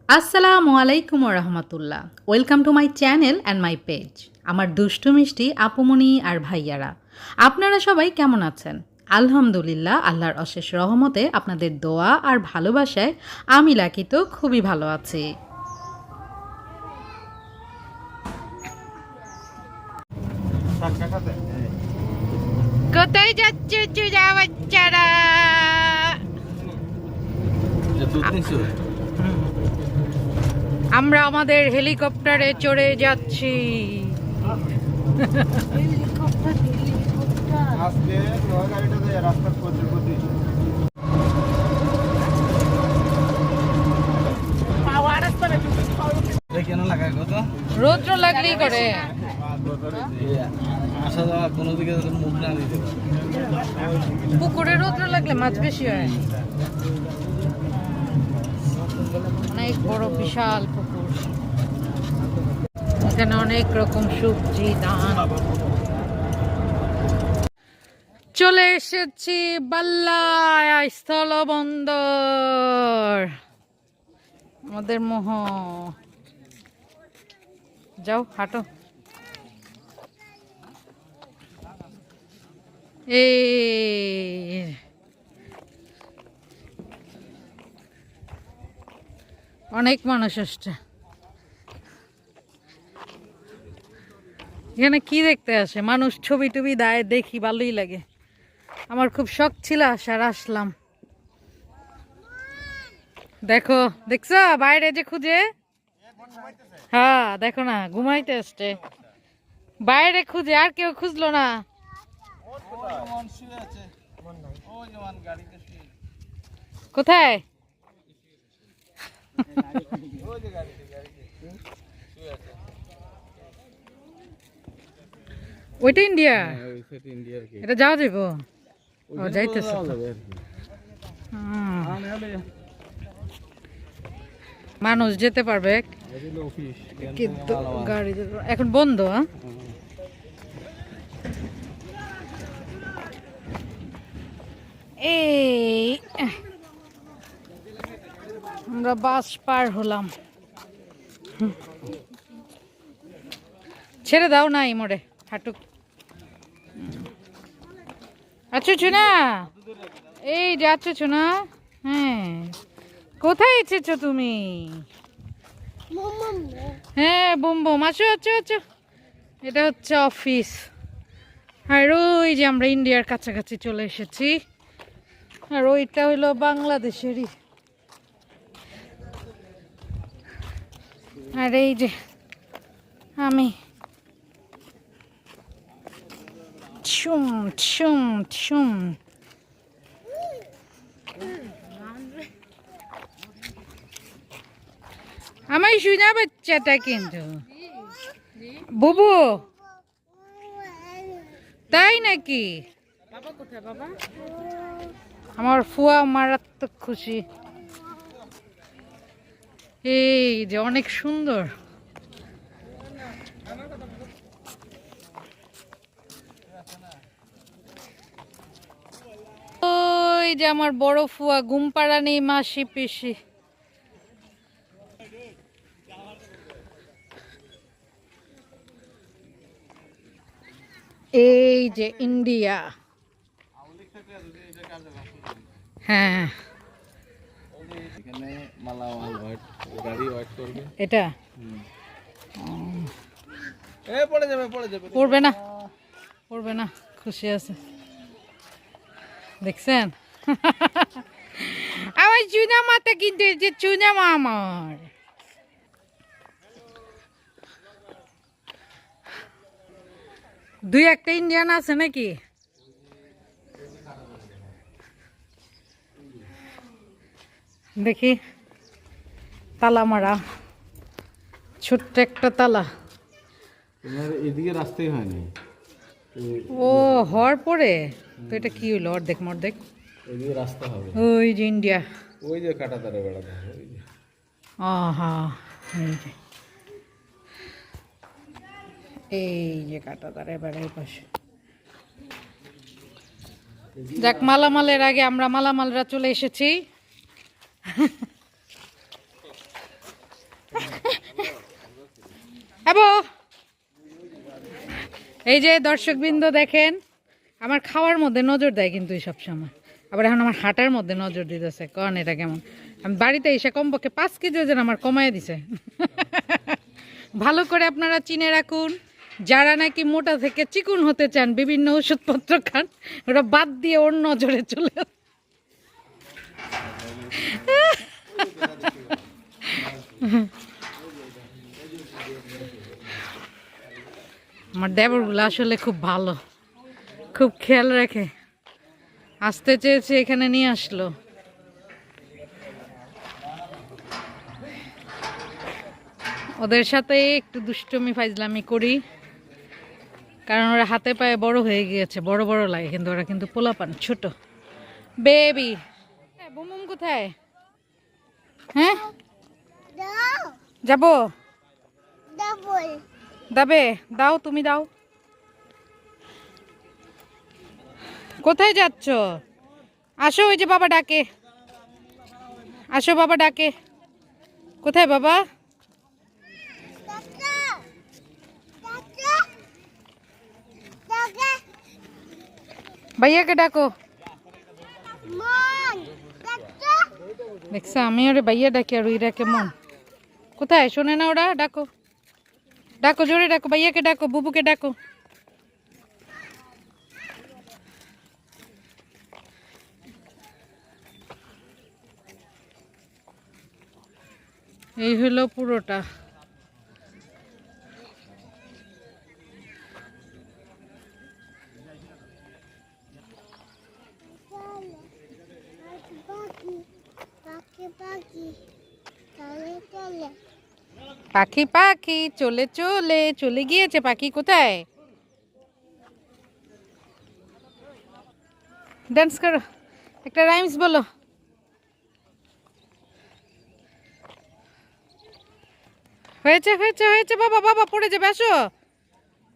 আসসালামু আলাইকুম রহমতুল্লাহ। Welcome to my channel and my page. আমার দুষ্টু মিষ্টি আপুমনি আর ভাইয়ারা, আপনারা সবাই কেমন আছেন? আলহামদুলিল্লাহ, আল্লাহর অশেষ রহমতে আপনাদের দোয়া আর ভালোবাসায় আমি লাকি তো খুবই ভালো আছি। কোথায় যাচ্ছে চুজা বাচ্চারা? আমরা আমাদের হেলিকপ্টারে চড়ে যাচ্ছি। রৌদ্র লাগলেই করে আসা যাওয়া কোনো দিকে মুখ না দিতে পুকুরে রৌদ্র লাগলে মাছ বেশি হয়। অনেক বড় বিশাল পুকুর, এখানে অনেক রকম সবজি ধান। চলে এসেছি বাল্লায় স্থলবন্দর। আমাদের মোহ যাও হাঁটো। অনেক মানুষ আসছে। এখানে কি দেখতে আসে মানুষ? ছবি টবি দেয়, দেখি ভালোই লাগে। আমার খুব শখ ছিল আসার, আসলাম। দেখো, দেখছো বাইরে যে খুঁজে? হ্যাঁ দেখো না, ঘুমাইতে আসছে বাইরে খুঁজে, আর কেউ খুঁজলো না। কোথায়? ওইটা ইন্ডিয়া? এটা যাওয়া যাবো? ও যাইতেছে। মানুষ যেতে পারবে কিন্তু গাড়ি এখন বন্ধ। এই আমরা বাস পার হলাম। ছেড়ে দাও না, এই মোড়ে হাঁটুক। আচ্ছা চুনা, এই যাচ্ছ চুনা? হ্যাঁ, কোথায় এসেছো তুমি? হ্যাঁ বুম বুম, আছো আছো আছো। এটা হচ্ছে অফিস। আর ওই যে আমরা ইন্ডিয়ার কাছাকাছি চলে এসেছি। আর ওইটা হইলো বাংলাদেশেরই। আর এই যে আমি ছুম ছুম ছুম। আমার শুনা বাচ্চাটা কিন্তু বুবু, তাই নাকি? বাবা কোথায়? বাবা আমার ফুয়া মারাত্মক খুশি। এই যে অনেক সুন্দর। ওই যে আমার বড় ফুয়া, ঘুমপাড়ানি মাসি পিসি। এই যে ইন্ডিয়া। হ্যাঁ এটা পড়বে না, পড়বে না, খুশি আছে। দেখছেন আমার চুনা মাথা কিন্তু, এই যে চুনা মা আমার। দুই একটা ইন্ডিয়ান আছে নাকি? দেখি তালা মারা, ছোট্ট একটা তালা। এদিকে রাস্তাই হয়নি। ও হওয়ার পরে তো এটা কি হইলো? অর্ধেক মর্ধেক। এদিকে রাস্তা হবে। ওই যে ইন্ডিয়া, ওই যে কাটা তারে বেড়াতে হবে। আহা, এই যে কাটা তারে বেড়াই পাশে। যাক, মালামালের আগে আমরা মালামালরা চলে এসেছি। আবো এই যে দর্শকবৃন্দ দেখেন, আমার খাওয়ার মধ্যে নজর দেয় কিন্তু সব সময়, আবার এখন আমার হাঁটার মধ্যে নজর দিতেছে। কন এটা কেমন? আমি বাড়িতে এসে কমপক্ষে 5 কেজি ওজন আমার কমায় দিছে। ভালো করে আপনারা চিনে রাখুন, যারা নাকি মোটা থেকে চিকুন হতে চান, বিভিন্ন ওষুধপত্র খান, ওরা বাদ দিয়ে ওর নজরে চলে আমার দেবরগুলো আসলে খুব ভালো, খুব খেয়াল রাখে। আসতে চেয়েছে, এখানে নিয়ে আসলো। ওদের সাথে একটু দুষ্টুমি ফাইজলামি করি, কারণ ওরা হাতে পায়ে বড় হয়ে গিয়েছে, বড় বড় লাগে, কিন্তু ওরা কিন্তু পোলাপান ছোট বেবি। বুমুম কোথায়? হ্যাঁ যাবো, দাবে দাও, তুমি দাও। কোথায় যাচ্ছ? আসো, ওই যে বাবা ডাকে, আসো বাবা ডাকে। কোথায় বাবা? ভাইয়াকে ডাকো। দেখছো, আমি ওরে ভাইয়া ডাকি আর ওই ডাকে মন। কোথায়? শোনে না ওরা? ডাকো, ডাকো, জোরে ডাকো, ভাইয়াকে ডাকো, বুবুকে ডাকো। এই হলো পুরোটা। পাখি পাখি চলে চলে চলে গিয়েছে। পাখি কোথায়? ডান্স করো, একটা রাইমস বলো। হয়েছে হয়েছে হয়েছে, বাবা বাবা পড়ে যাবে, আসো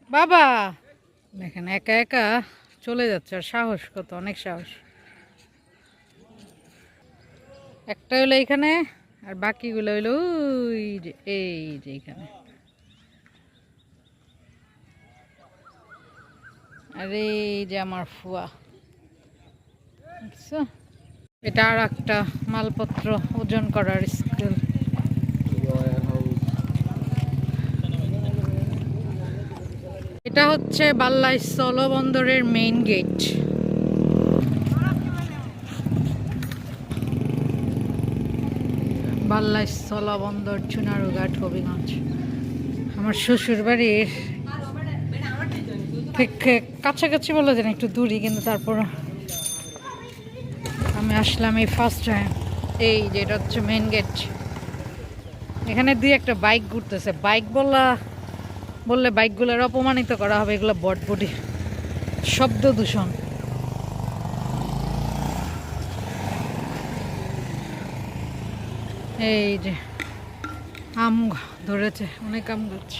বাবা। দেখেন একা একা চলে যাচ্ছে, আর সাহস কত, অনেক সাহস। একটা হলো এখানে, আর বাকিগুলো হইলো ওই যে, এই যে এখানে। আর এই যে আমার ফুয়া, দেখছো? এটা আর একটা মালপত্র ওজন করার স্কেল। এটা হচ্ছে বাল্লা স্থলবন্দরের মেইন গেট। বাল্লা স্থলবন্দর, চুনারুঘাট, হবিগঞ্জ। আমার শ্বশুর বাড়ির ঠিক কাছাকাছি বলা যায় না, একটু দূরই, কিন্তু তারপর আমি আসলাম এই ফার্স্ট টাইম। এই যে এটা হচ্ছে মেইন গেট। এখানে দুই একটা বাইক ঘুরতেছে। বাইক বললে বাইকগুলোর অপমানিত করা হবে, এগুলো বটবটি, শব্দ দূষণ। এই যে আম ধরেছে, অনেক আম গাছ।